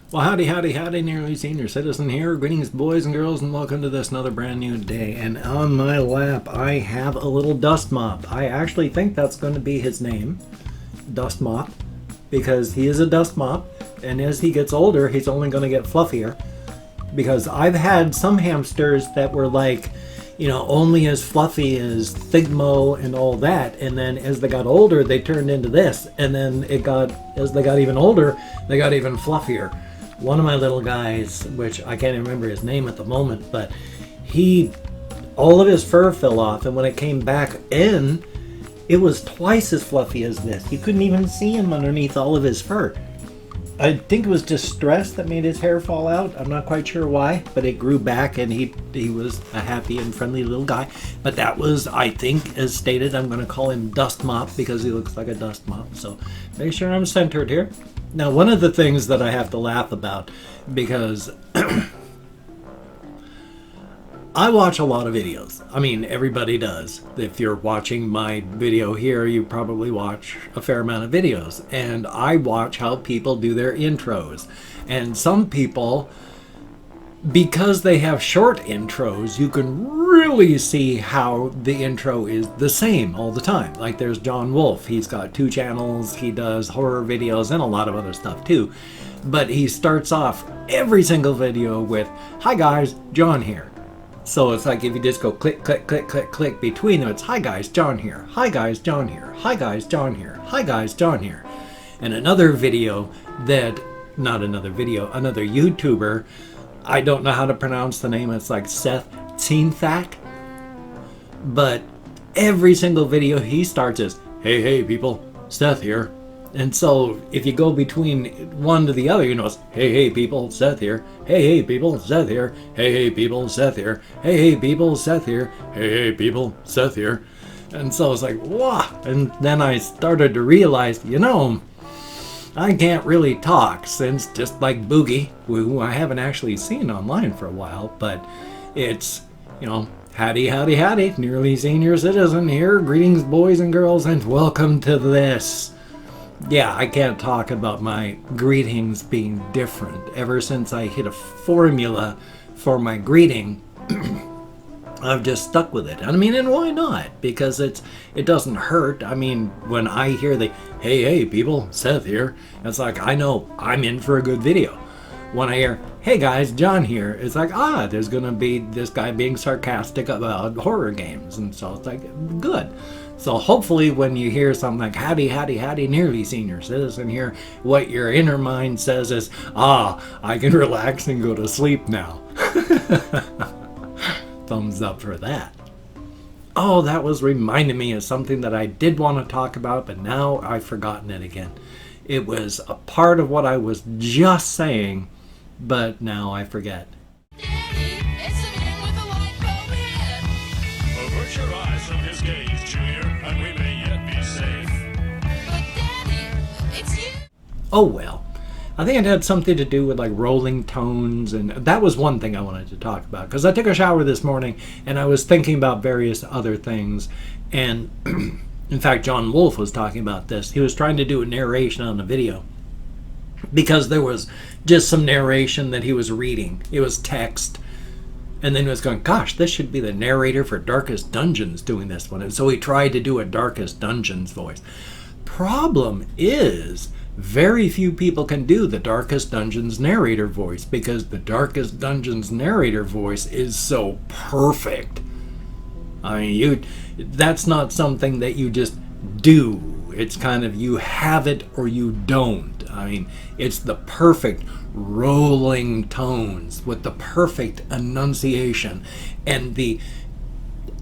Well, howdy, howdy, howdy, nearly senior citizen here. Greetings, boys and girls, and welcome to this another brand new day. And on my lap, I have a little dust mop. I actually think that's going to be his name, Dust Mop, because he is a dust mop, and as he gets older, he's only going to get fluffier. Because I've had some hamsters that were like, you know, only as fluffy as Thigmo and all that, and then as they got older, they turned into this, and then as they got even older, they got even fluffier. One of my little guys, which I can't even remember his name at the moment, but all of his fur fell off, and when it came back in, it was twice as fluffy as this. You couldn't even see him underneath all of his fur. I think it was just stress that made his hair fall out. I'm not quite sure why, but it grew back, and he was a happy and friendly little guy. But that was, I think, as stated, I'm going to call him Dust Mop because he looks like a dust mop. So make sure I'm centered here. Now, one of the things that I have to laugh about, because I watch a lot of videos. I mean, everybody does. If you're watching my video here, you probably watch a fair amount of videos. And I watch how people do their intros. And some people, because they have short intros, you can really see how the intro is the same all the time. Like there's John Wolf. He's got 2 channels. He does horror videos and a lot of other stuff too. But he starts off every single video with, "Hi guys, John here." So it's like if you just go click, click, click, click, click between them, it's "Hi guys, John here. Hi guys, John here. Hi guys, John here. Hi guys, John here." And another video that, not another video, another YouTuber, I don't know how to pronounce the name. It's like Seth Teenthak. But every single video he starts is, hey people, Seth here." And so if you go between one to the other, you know, it's hey people, Seth here. Hey people, Seth here. Hey people, Seth here. Hey people, Seth here. Hey people, Seth here. And so it's like, wow. And then I started to realize, you know, I can't really talk since, just like Boogie, who I haven't actually seen online for a while, but it's, you know, howdy, howdy, howdy, nearly senior citizen here. Greetings, boys and girls, and welcome to this. Yeah, I can't talk about my greetings being different. Ever since I hit a formula for my greeting, I've just stuck with it. I mean, and why not? Because it doesn't hurt. I mean, when I hear the hey people, Seth here, it's like I know I'm in for a good video. When I hear, "Hey guys, John here," it's like, there's gonna be this guy being sarcastic about horror games, and so it's like good. So hopefully when you hear something like howdy, howdy, howdy, nearly senior citizen here, what your inner mind says is, I can relax and go to sleep now. Thumbs up for that. Oh, that was reminding me of something that I did want to talk about, but now I've forgotten it again. It was a part of what I was just saying, but now I forget. Daddy, it's the man with the light bulb head. Avert your eyes from his gaze, Junior, and we may yet be safe. But Daddy, it's you. Oh well. I think it had something to do with like rolling tones, and that was one thing I wanted to talk about, because I took a shower this morning and I was thinking about various other things, and in fact John Wolf was talking about this. He was trying to do a narration on the video because there was just some narration that he was reading. It was text, and then he was going, gosh, this should be the narrator for Darkest Dungeons doing this one, and so he tried to do a Darkest Dungeons voice. Problem is, very few people can do the Darkest Dungeons narrator voice, because the Darkest Dungeons narrator voice is so perfect. I mean, that's not something that you just do. It's kind of you have it or you don't. I mean, it's the perfect rolling tones with the perfect enunciation and the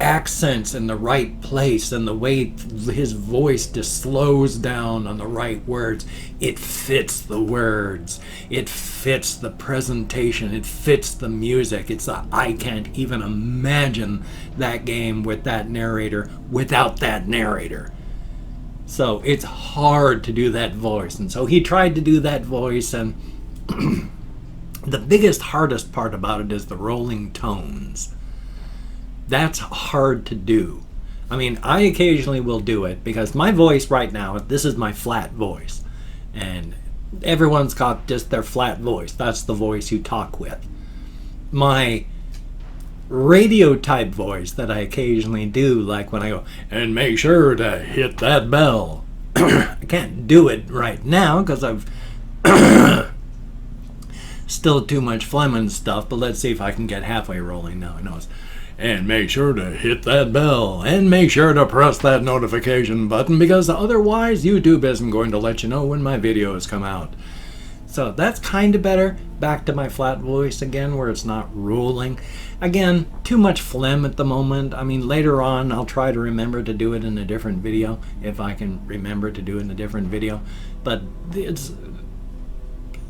accents in the right place, and the way his voice just slows down on the right words. It fits the words, it fits the presentation, it fits the music. I can't even imagine that game with that narrator without that narrator. So it's hard to do that voice, and so he tried to do that voice, and the biggest, hardest part about it is the rolling tones. That's hard to do. I mean, I occasionally will do it because my voice right now, this is my flat voice. And everyone's got just their flat voice. That's the voice you talk with. My radio type voice that I occasionally do, like when I go, and make sure to hit that bell. I can't do it right now because I've still too much phlegm and stuff, but let's see if I can get halfway rolling now. I know it's, and make sure to hit that bell, and make sure to press that notification button, because otherwise YouTube isn't going to let you know when my videos come out. So that's kind of better. Back to my flat voice again, where it's not rolling. Again, too much phlegm at the moment. I mean, later on I'll try to remember to do it in a different video, if I can remember to do it in a different video. But it's,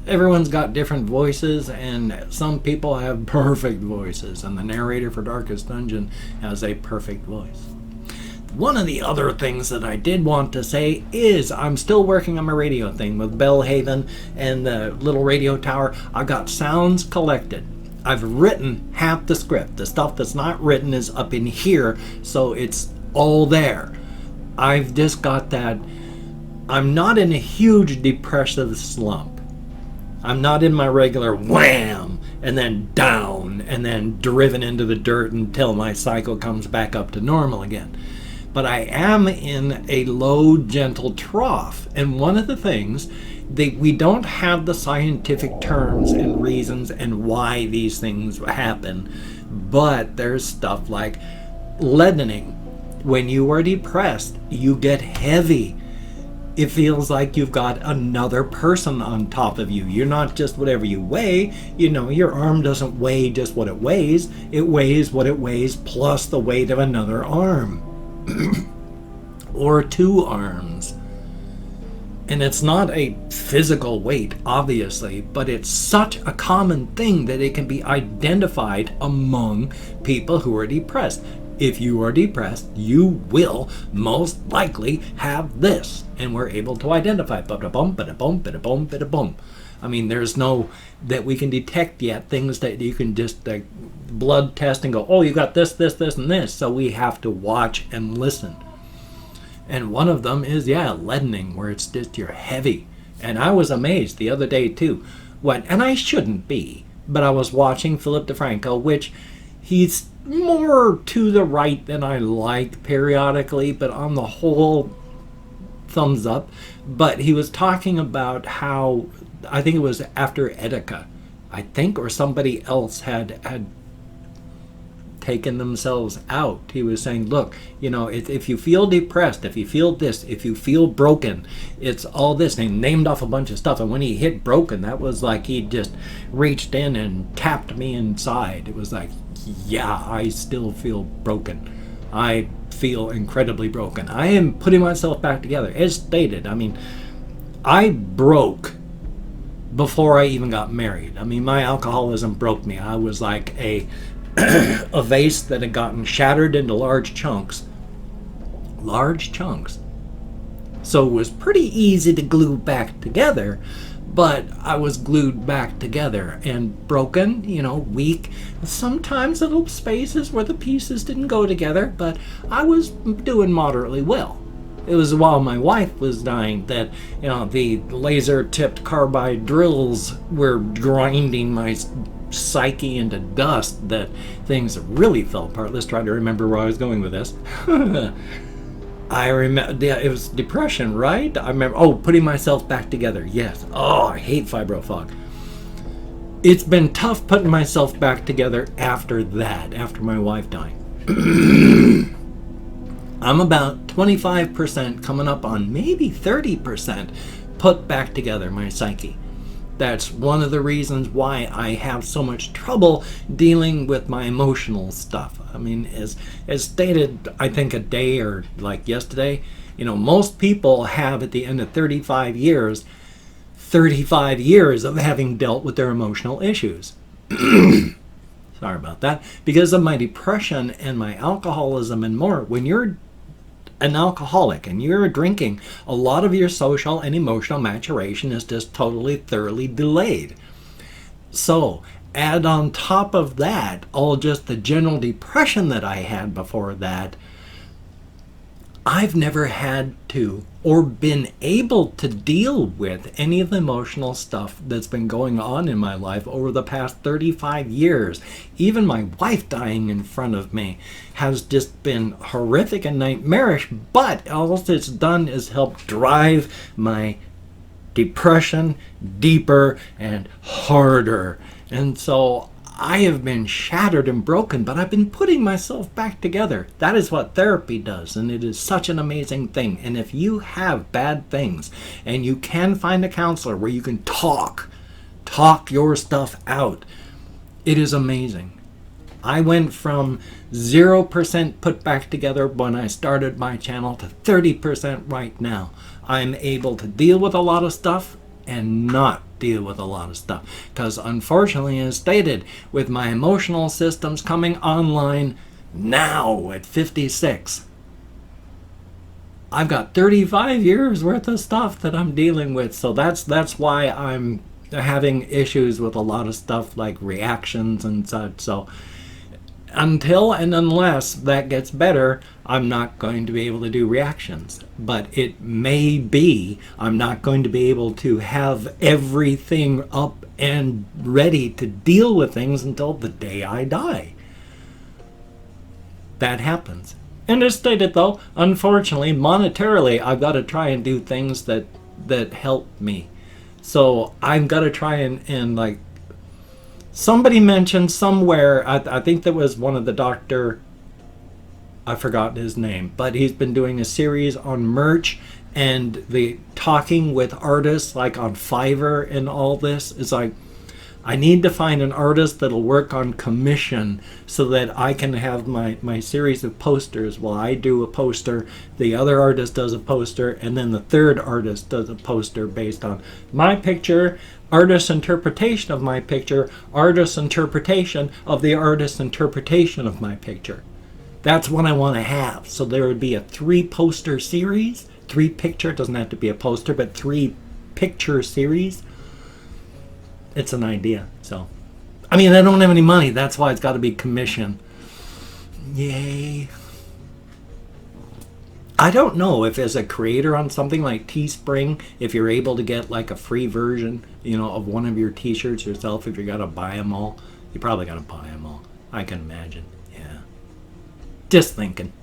everyone's got different voices, and some people have perfect voices, and the narrator for Darkest Dungeon has a perfect voice. One of the other things that I did want to say is I'm still working on my radio thing with Bellhaven and the little radio tower. I've got sounds collected. I've written half the script. The stuff that's not written is up in here, so it's all there. I've just got that. I'm not in a huge depressive slump. I'm not in my regular wham and then down and then driven into the dirt until my cycle comes back up to normal again. But I am in a low, gentle trough. And one of the things, we don't have the scientific terms and reasons and why these things happen, but there's stuff like leadening. When you are depressed, you get heavy. It feels like you've got another person on top of you. You're not just whatever you weigh. You know, your arm doesn't weigh just what it weighs. It weighs what it weighs plus the weight of another arm. Or two arms. And it's not a physical weight, obviously, but it's such a common thing that it can be identified among people who are depressed. If you are depressed, you will most likely have this. And we're able to identify. Ba-da-bum, ba-da-bum, ba-da-bum, ba-da-bum. I mean, there's no that we can detect yet, things that you can just blood test and go, oh, you got this, this, this, and this. So we have to watch and listen. And one of them is, leadening, where it's just you're heavy. And I was amazed the other day, too. And I shouldn't be, but I was watching Philip DeFranco, which he's more to the right than I like periodically, but on the whole, thumbs up. But he was talking about how, I think it was after Etika, or somebody else had taken themselves out. He was saying, look, you know, if you feel depressed, if you feel this, if you feel broken, it's all this. And he named off a bunch of stuff. And when he hit broken, that was like he just reached in and tapped me inside. It was like, yeah, I still feel broken. I feel incredibly broken. I am putting myself back together. As stated, I mean, I broke before I even got married. I mean, my alcoholism broke me. I was like a vase that had gotten shattered into large chunks. So it was pretty easy to glue back together, but I was glued back together and broken, you know, weak. Sometimes little spaces where the pieces didn't go together, but I was doing moderately well. It was while my wife was dying that, you know, the laser-tipped carbide drills were grinding my psyche into dust that things really fell apart. Let's try to remember where I was going with this. I remember, it was depression, right? I remember, putting myself back together. Yes. Oh, I hate fibro fog. It's been tough putting myself back together after that, after my wife dying. I'm about 25%, coming up on maybe 30% put back together, my psyche. That's one of the reasons why I have so much trouble dealing with my emotional stuff. I mean, as stated, I think a day or like yesterday, you know, most people have at the end of 35 years of having dealt with their emotional issues. Sorry about that. Because of my depression and my alcoholism and more, when you're an alcoholic and you're drinking, a lot of your social and emotional maturation is just totally, thoroughly delayed. So add on top of that all just the general depression that I had before that, I've never had to or been able to deal with any of the emotional stuff that's been going on in my life over the past 35 years. Even my wife dying in front of me has just been horrific and nightmarish, but all it's done is help drive my depression deeper and harder. And so I have been shattered and broken, but I've been putting myself back together. That is what therapy does, and it is such an amazing thing. And if you have bad things, and you can find a counselor where you can talk your stuff out, it is amazing. I went from 0% put back together when I started my channel to 30% right now. I'm able to deal with a lot of stuff and not deal with a lot of stuff, because unfortunately, as stated, with my emotional systems coming online now at 56, I've got 35 years worth of stuff that I'm dealing with. So that's why I'm having issues with a lot of stuff like reactions and such. So until and unless that gets better, I'm not going to be able to do reactions. But it may be I'm not going to be able to have everything up and ready to deal with things until the day I die. That happens. And as stated though, unfortunately, monetarily, I've got to try and do things that help me. So I've got to try and like, somebody mentioned somewhere, I think that was one of the doctor, I forgot his name, but he's been doing a series on merch and the talking with artists like on Fiverr and all this. It's like, I need to find an artist that'll work on commission so that I can have my series of posters. While I do a poster, the other artist does a poster, and then the third artist does a poster based on my picture, artist's interpretation of my picture, artist's interpretation of the artist's interpretation of my picture. That's what I want to have. So there would be a 3-poster series, 3-picture, it doesn't have to be a poster, but 3-picture series. It's an idea. So, I mean, I don't have any money. That's why it's got to be commission. Yay. I don't know if as a creator on something like Teespring, if you're able to get like a free version, you know, of one of your t-shirts yourself, if you got to buy them all. You probably got to buy them all. I can imagine. Yeah. Just thinking.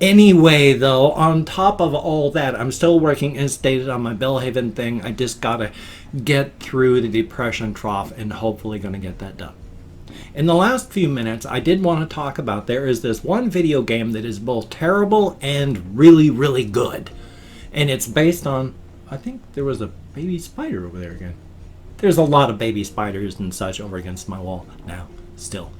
Anyway, though, on top of all that, I'm still working as stated on my Bellhaven thing. I just gotta get through the depression trough and hopefully gonna get that done. In the last few minutes, I did want to talk about, there is this one video game that is both terrible and really, really good. And it's based on, I think there was a baby spider over there again. There's a lot of baby spiders and such over against my wall now, still.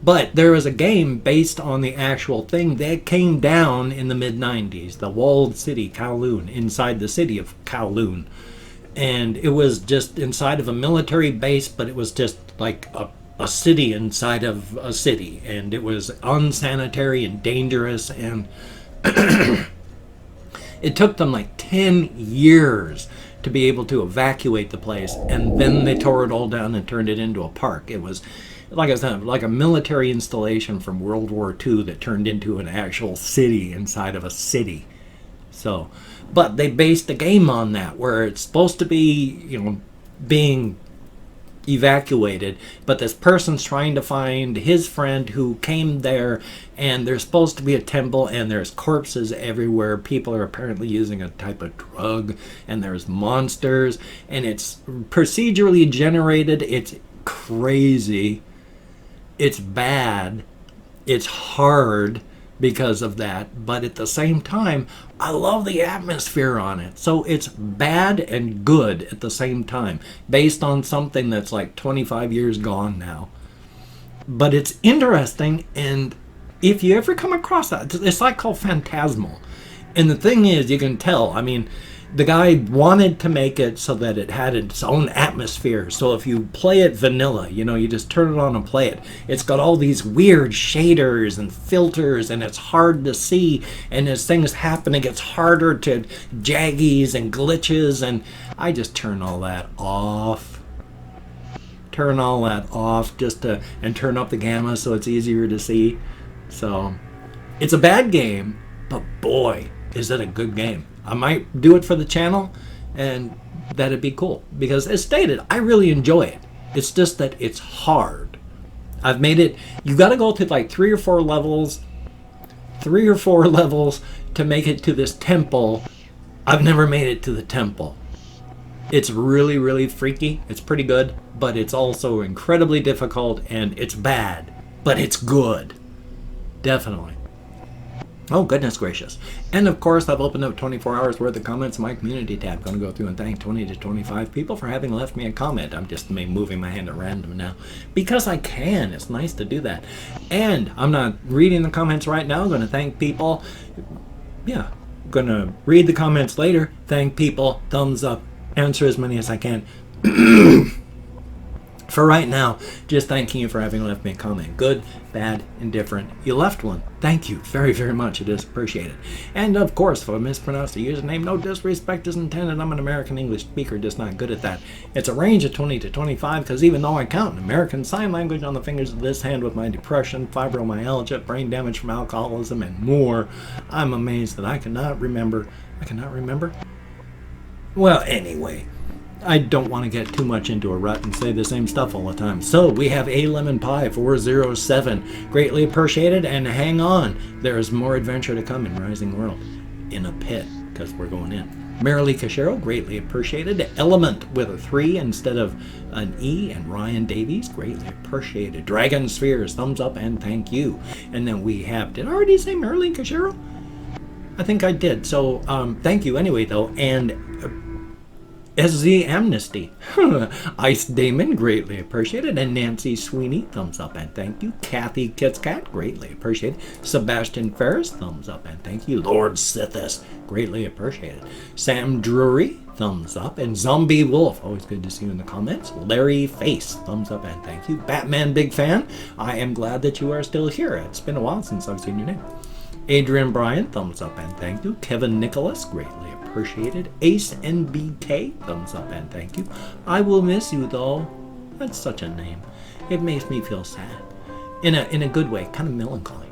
But there was a game based on the actual thing that came down in the mid-90s, the walled city, Kowloon, inside the city of Kowloon. And it was just inside of a military base, but it was just like a city inside of a city. And it was unsanitary and dangerous. And it took them like 10 years to be able to evacuate the place. And then they tore it all down and turned it into a park. It was, like I said, like a military installation from World War II that turned into an actual city inside of a city. So, but they based the game on that, where it's supposed to be, you know, being evacuated, but this person's trying to find his friend who came there, and there's supposed to be a temple, and there's corpses everywhere. People are apparently using a type of drug, and there's monsters, and it's procedurally generated. It's crazy. It's bad. It's hard because of that, but at the same time, I love the atmosphere on it. So it's bad and good at the same time, based on something that's like 25 years gone now. But it's interesting, and if you ever come across that, it's like called Phantasmal. And the thing is, you can tell, I mean, the guy wanted to make it so that it had its own atmosphere. So if you play it vanilla, you know, you just turn it on and play it, it's got all these weird shaders and filters, and it's hard to see. And as things happen, it gets harder to jaggies and glitches. And I just turn all that off. Turn all that off just to, and turn up the gamma so it's easier to see. So it's a bad game, but boy, is it a good game. I might do it for the channel, and that'd be cool. Because as stated, I really enjoy it. It's just that it's hard. I've made it, you got to go to like 3 or 4 levels to make it to this temple. I've never made it to the temple. It's really, really freaky. It's pretty good, but it's also incredibly difficult, and it's bad, but it's good. Definitely. Oh, goodness gracious. And of course, I've opened up 24 hours worth of comments in my community tab. Going to go through and thank 20 to 25 people for having left me a comment. I'm just moving my hand at random now because I can. It's nice to do that. And I'm not reading the comments right now. I'm going to thank people. Yeah, I'm going to read the comments later. Thank people. Thumbs up. Answer as many as I can. For right now, just thanking you for having left me a comment. Good, bad, indifferent. You left one. Thank you very, very much. It is appreciated. And of course, if I mispronounced the username, no disrespect is intended. I'm an American English speaker, just not good at that. It's a range of 20 to 25 because even though I count American Sign Language on the fingers of this hand with my depression, fibromyalgia, brain damage from alcoholism, and more, I'm amazed that I cannot remember. Well, anyway. I don't want to get too much into a rut and say the same stuff all the time. So we have A Lemon Pie 407. Greatly appreciated, and hang on. There is more adventure to come in Rising World. In a pit, because we're going in. Marilee Cachero, greatly appreciated. Element with a 3 instead of an E, and Ryan Davies, greatly appreciated. Dragon Spheres, thumbs up and thank you. And then we have, did I already say Marilee Cachero? I think I did. So thank you anyway, though. And SZ Amnesty, Ice Damon, greatly appreciated, and Nancy Sweeney, thumbs up and thank you. Kathy Kitscat, greatly appreciated. Sebastian Ferris, thumbs up and thank you. Lord Sithis, greatly appreciated. Sam Drury, thumbs up, and Zombie Wolf, always good to see you in the comments. Larry Face, thumbs up and thank you. Batman, big fan. I am glad that you are still here. It's been a while since I've seen your name. Adrian Bryan, thumbs up and thank you. Kevin Nicholas, greatly appreciated. Ace NBK, thumbs up and thank you. I will miss you though. That's such a name. It makes me feel sad. In a good way, kind of melancholy.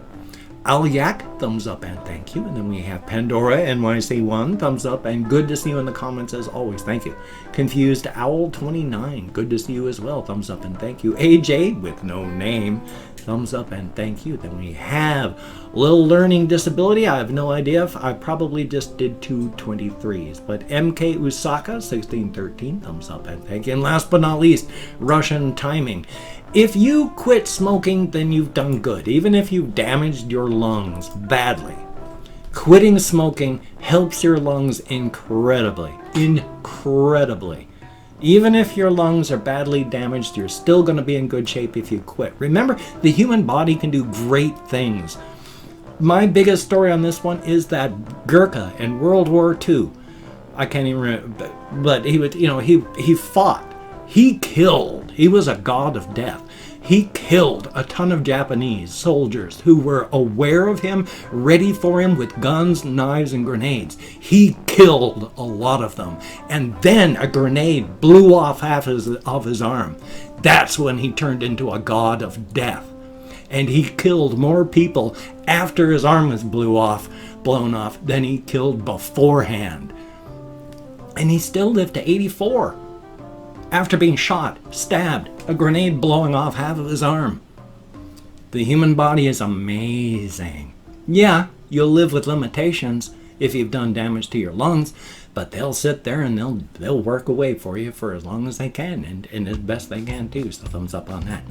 Alyak, thumbs up and thank you. And then we have Pandora NYC1, thumbs up, and good to see you in the comments as always. Thank you. Confused Owl 29, good to see you as well. Thumbs up and thank you. AJ with no name, thumbs up and thank you. Then we have Little Learning Disability. I have no idea if I probably just did 2 23s, but MK Usaka 1613, thumbs up and thank you. And last but not least, Russian Timing. If you quit smoking, then you've done good, even if you've damaged your lungs badly. Quitting smoking helps your lungs incredibly. Even if your lungs are badly damaged, you're still going to be in good shape if you quit. Remember, the human body can do great things. My biggest story on this one is that Gurkha in World War II. I can't even remember, but he would, he fought. He killed. He was a god of death. He killed a ton of Japanese soldiers who were aware of him, ready for him with guns, knives, and grenades. He killed a lot of them. And then a grenade blew off half of his arm. That's when he turned into a god of death. And he killed more people after his arm was blown off than he killed beforehand. And he still lived to 84. After being shot, stabbed, a grenade blowing off half of his arm. The human body is amazing. Yeah, you'll live with limitations if you've done damage to your lungs, but they'll sit there and they'll work away for you for as long as they can, and as best they can too, so thumbs up on that.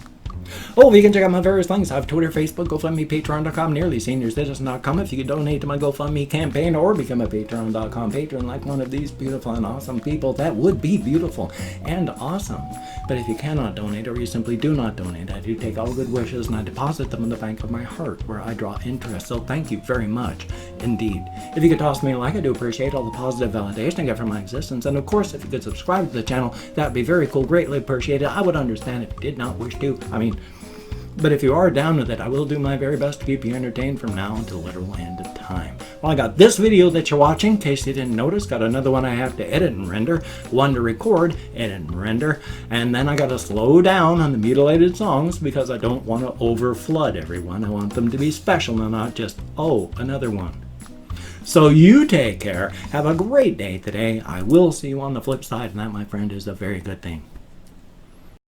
Oh, you can check out my various links. I have Twitter, Facebook, GoFundMe, Patreon.com, NearlySeniorCitizen.com if you could donate to my GoFundMe campaign or become a Patreon.com patron like one of these beautiful and awesome people. That would be beautiful and awesome. But if you cannot donate or you simply do not donate, I do take all good wishes and I deposit them in the bank of my heart where I draw interest. So thank you very much indeed. If you could toss me a like, I do appreciate all the positive validation I get from my existence. And of course, if you could subscribe to the channel, that'd be very cool, greatly appreciated. I would understand if you did not wish to. But if you are down with it, I will do my very best to keep you entertained from now until the literal end of time. Well, I got this video that you're watching, in case you didn't notice. Got another one I have to edit and render, one to record, edit and render, and then I got to slow down on the mutilated songs because I don't want to overflood everyone. I want them to be special and not just, oh, another one. So you take care. Have a great day today. I will see you on the flip side, and that, my friend, is a very good thing.